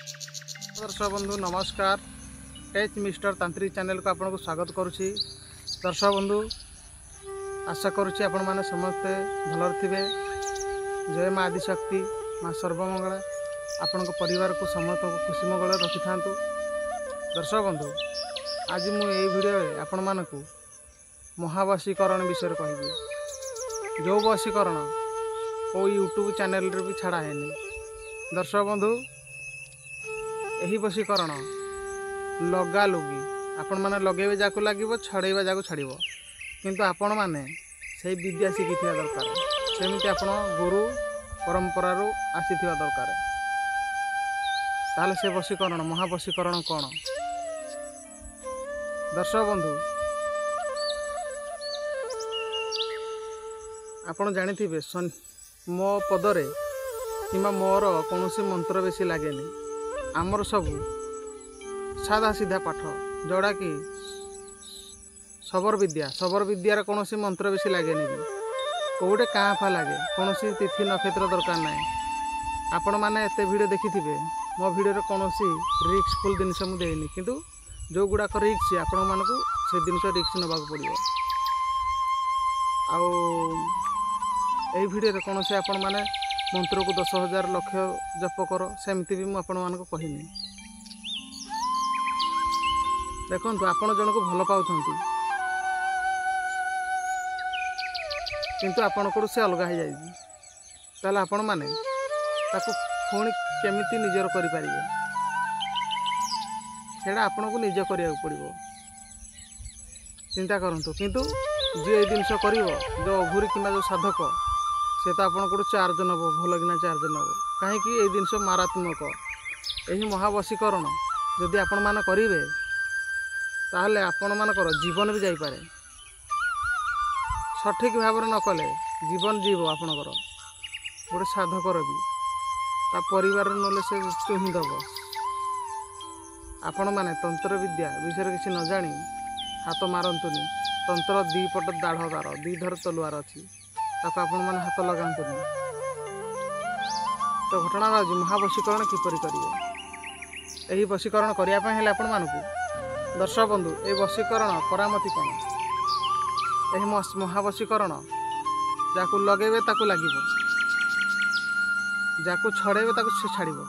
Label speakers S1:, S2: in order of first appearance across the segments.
S1: दर्शक बंधु नमस्कार। एच मिस्टर तांत्रिक चैनल को आपको स्वागत करुच्ची। दर्शक बंधु आशा करुच्ची आपण मैंने समस्ते भलर थे। जय माँ आदिशक्ति माँ सर्वमंगला आपण परिवार को समस्त को खुशी मंगल रखि था। दर्शक बंधु आज मुझे वीडियो आपण मानक महावशीकरण विषय कहबी। जो वशीकरण को यूट्यूब चैनल रे भी छाड़ा है। दर्शक बंधु यही वशीकरण लगा लुगी आपण मैंने लगे जाको लगे छड़ेवा जाको छाड़ किंतु आपण मैंने से विद्या शिखि दरकार। सेमती आपण गुरु परंपरा आसी दरकार। ताले से वशीकरण महावशीकरण कौन? दर्शक बंधु आपण जानी मो पदरे कि मोर कौन मंत्र बेसी लगे। आमर सब सादा सीधा पाठ जोड़ा कि सबर विद्यार कौन मंत्र बेसी लगे कौटे काँ फा लगे कौन तिथि नक्षत्र दरकार ना। आपण मैंने एत भिड देखि मो भिडियो कौन रिस्कफुल जिनस मुझे किंतु जो गुड़ाक रिक्स आपण मानक से जिनस रिक्स नवा पड़ो। आई भिडियो कौन से आपण मैंने मंत्र को 10,000 लक्ष जप कर सेमती भी मुझे मान कहनी। देखो आपण जन को भल पाँच किंतु आपण को से अलग हो जाए आपण मैंने पुणी केमिति निजर करें से आपण को निज करा पड़ो। चिंता करूँ किंतु जी ये जिनस कर जो अघुरी कि जो साधक से तो आपण को चार्ज नब भल कि चार्ज नब कहीं ये जिनस मारात्मक। यही महावशीकरण जदि आपण मैंने करेंगे ताहले आपण मानकर जीवन भी जापे। सठिक भाव न कले जीवन जीव आपणकर गोटे साधकर भी ता परिवार नले से चुहीदब। आपण मैंने तंत्र विद्या विषय किसी न जानी हाथ मारतुनि। तंत्र दी पट दाढ़ तार दी धर तलुआर अच्छी आपण मैंने हाथ लगातुनि। तो घटना आज महावशीकरण किपरि करेंगे यही वशीकरण करने आपण मानक। दर्शक बंधु ये वशीकरण करामती कौन? यही महावशीकरण जाको लगेबे ताको लागिबो, जाको छड़ेबे ताको से छाड़िबो।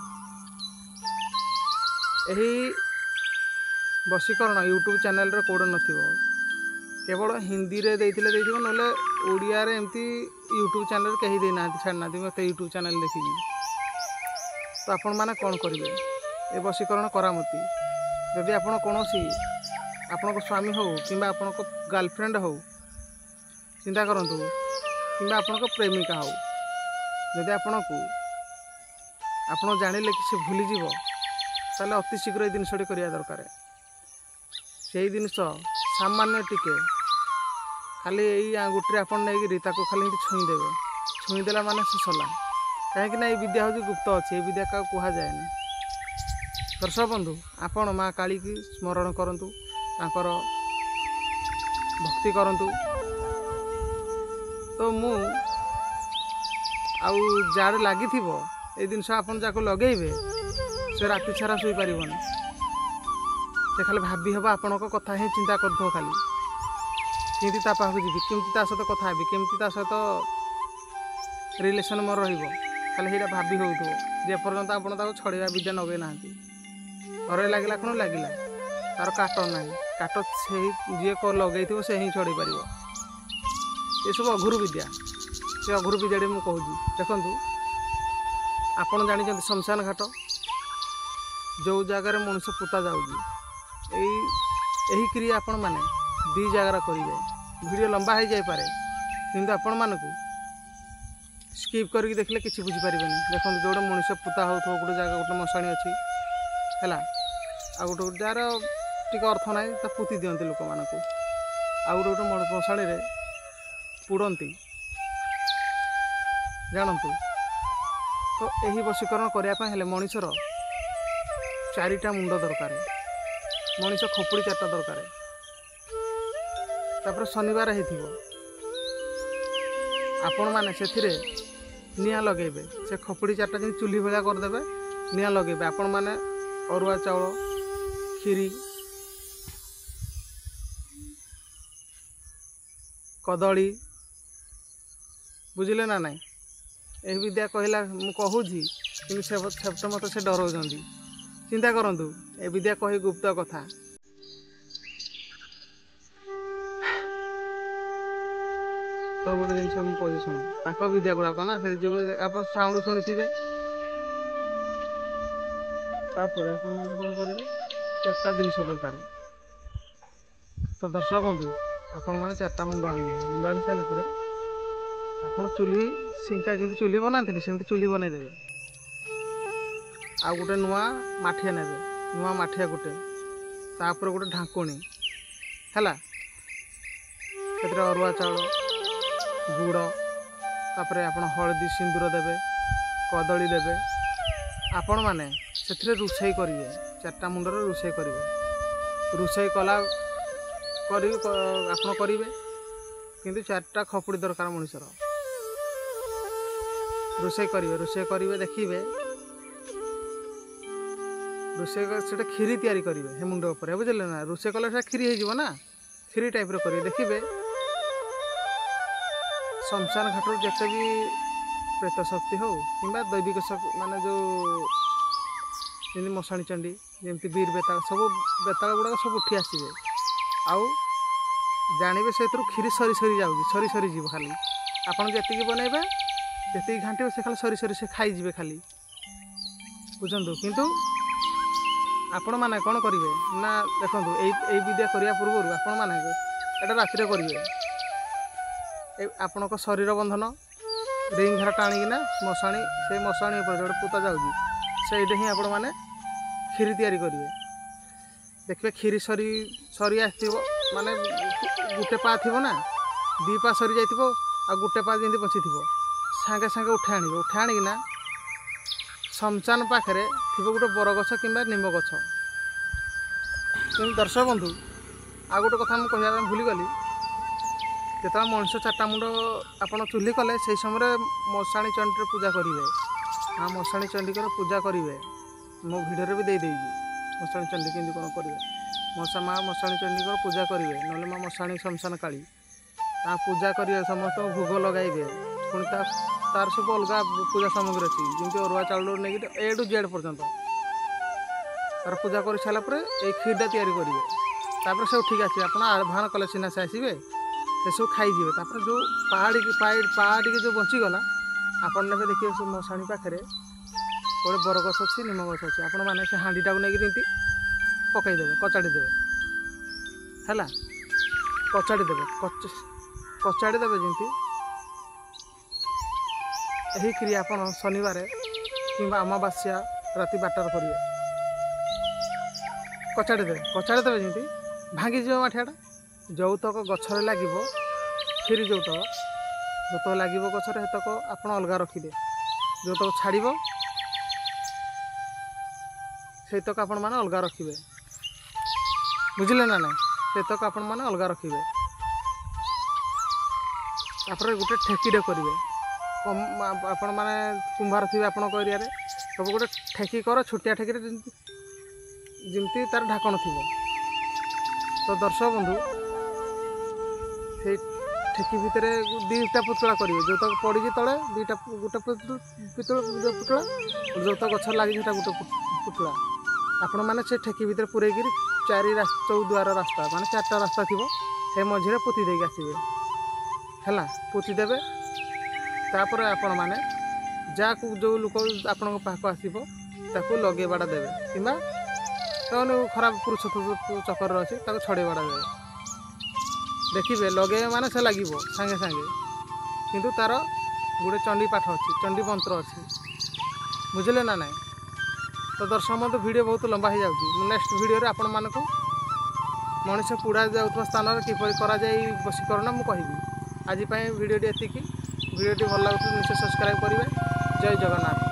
S1: यही वशीकरण यूट्यूब चैनल रे कोड नथिबो केवल हिंदी रे देइथिले देइथिबो नले ओडिया रे एमती यूट्यूब चैनल रे कहि देना छाड़ना मत यूट्यूब चैनल देखिबी। तो आपण माने कोन करिवे ए वशीकरण करामती? जदि आपण कौनसी आपण स्वामी हो कि आपण गर्लफ्रेंड हो चिंता करंतु कि आपण प्रेमिका हो जदि आपण को आपण जानिले कि से भूली जीव ताले अति शीघ्र ये जिनसटी करिया दरकार। से जिनस सामान्य टिके खाली यही आंगुठी आपण नहीं खाली छुईदेवे। छुईदेला माने से सला कहीं ये विद्या हूँ गुप्त अच्छे विद्या क्या कह जाए। दर्शक बंधु आपण माँ काली की स्मरण करंतु तांकर भक्ति करंतु। तो मु आउ जार लगी ये जिनस आपन जाको लगेबे से राति सारा शुई पारिबनी। से खाली भाभी हम आपण कथा ही चिंता कर खाली केमती ता पाखु जी केमती ता सहित कथा हेबी केमती ता सहित रिलेशन मोर रहिबो खाली हेटा भाभी होउथो जे पर्यंत आपण ताको छड़ेवा विद्या नगे नांती। घरे लगिला कौन लगिला तार काट ना काट से जी को लगे से ही छड़े पार। ये सब अघुरु विद्या से अघुरु विद्या मुझे कहूँ। देखु आपड़ जानी शमशान घाट जो जगार मनुष्य पुता जाऊँगी क्रिया आपण मैंने दी जगार करेंगे। वीडियो लंबा हो जापे कि आपण मानक स्किप करके देखले किसी बुझीपारे। देखो जो मनुष्य पुता हो गोटे जगह गोटे मशाणी अच्छी है आ गोटे जार टी अर्थ ना पुति दिखती लोक मान आ गोटे गोटे मशाणी पुड़ती जानतु। तो यही वशीकरण करने मनीषर चारिटा मुंड दरकार। मनीष खोपड़ी 4टा दरकार। तापर शनिवार हो आपण मैंने से निआ लगे से खोपड़ी 4टा चूल्ही भाया करदे निआं लगे आपण मैंने अरुआ चाउल खीरी कदली बुझिले ना नाई यही विद्या कहला मु कहूँ कि से मत से डर चिंता करंतु ए विद्या कही गुप्त कथा सब गोटे जिन मुझे शुण विद्या गुड़ाक ना से जो आप साउंड शुणी चार्टा जिन दरकार तो दर्शक बंधु आपण मैंने चार्टा मुंड मुंड आनी सारे आप चूल्ही सिंका जमी चूल्ही बनाते सेमती चूल्ही बनईदेवे आ गोटे नुआ माठिया ने नुआ माठिया गोटे तापर गोटे ढाकुणी है से अरुआ चाउल गुड़ तापर आप हलदी सिंदूर देवे कदली देवे आपण मैंने से रोषे करेंगे चार्टा मुंडर रोषे करेंगे रोषे कला आप करेंगे किंतु चार्टा खपुड़ी दरकार मनुष्यर रोषे करेंगे देखिए रोषे से खीरी तैयारी करेंगे हे मुंड उपर बुझे ना रोषे कले से खीरी हो ना खीरी टाइप करेंगे देखिए शमशान घाट जिते भी प्रेत शक्ति हो कि दैविक माने जो जमी मशाणी चंडी जमी वीर बेताल सब बेताल गुड़ाक सब उठी आसवे आउ जानवे से खीरी सरी सरी जाऊँगी सरी सरी जीव खाली आपन जी बनइबे जी घाटे से खाली सरी सरी से खाईजे खाली बुझंतु किंतु आपण मैंने कौन करेंगे ना देखो यही विद्या करने पूर्व आपण मैंने एटा राति करेंगे आपण शरीर बंधन रिंग घर टाणिकिना मशाणी से मशाणी जो पोता जाऊँगी से ही आपण मैंने खीरी तैयारी करेंगे देखिए खीरी सरी सरी आस माने गोटे पा थी ना दी पा सरी जाइए आ गोटे पा जमी बची थी सांगे सांगे उठे आणिकिना शमशान पाखे थी गोटे बरगछ कि निम गछ दर्शक बंधु आ गोटे कथा मुझे कहना भूलीगली जो मनुष्य चार्टा मुंड आप चूल्ही कले से समय मशाणी चंडी पूजा करेंगे हाँ मशाणी चंडीकर पूजा करेंगे मो भिडियो भी देदेजी मशाणी चंडी केमती कौन करेंगे माँ मशाणी चंडीकर पूजा करेंगे ना माँ मशाणी शमशान काली पूजा करेंगे समस्त भोग लगाइबे पुणी तार सब अलग पूजा सामग्री अच्छी जमी अरुआ चाउल नहीं ए टू जेड पर्यंत तार पूजा कर सारापर ये खीरटा तैयारी करेंगे सब ठीक आस आह्वान कले सीना से आसवे से सब खाईजे जो पहाड़ी जो बचीगला आपड़ ने देखिए सब मशाणी पाखे गोटे बरगछ अच्छी निम गछ अच्छी आपण मैंने से हांडीटा को लेकिन पकईदेवे कचाड़ीदेवे है कचाड़ीदेवे कचाड़ीदेवे जमी यही क्रिया आप शनिवार कि अमावास्या राति 12 करेंगे कचाड़ीदेवे जमी भांगीज माठियाटा जौतक गचर लगे खीरी जौतक लगे गचर हेतक आप अलग रखिदे जौतक छाड़ सेतक आपण मैंने अलग रखिए बुझिले ना ना सेतक आपण मैंने अलग रखिए गोटे ठेकीटे करेंगे आपण मैंने कुंभार थे आपण एरिया सब गोटे ठेकी कर छोटिया ठेकी जमी तार ढाकण थी तो दर्शक बंधु से ठेकी भितर दीटा पुतला करेंगे जो तक पड़ी तले दीटा गोटे पुतला जो तक गछ लगी गोटे पुतला आपण मैंने से ठेकी भितर पूरेक 4 चौद्वार रास्ता माने 4टा रास्ता थी से मझे पोती देके आसवे है पोतीदेवे तापर आपण मैंने जहाँ जो लोक आपण पाक आसो लगेबाटा देवे कि खराब पुरुष चक्कर अच्छी छड़ेबाटा देवे देखिए लगे माने से लगे सांगे सांगे किंतु तार गोटे चंडी पाठ अच्छी चंडी मंत्र अच्छी बुझे ना ना तो दर्शक मत वीडियो बहुत लंबा हो जाऊँगी नेक्स्ट वीडियो आपण मानक मनीष पुड़ा जाऊँ स्थान किपर कराए वशीकरण मुझे कहबी आज वीडियो एतिकी वीडियो भल लगे निश्चय सब्सक्राइब करेंगे जय जगन्नाथ।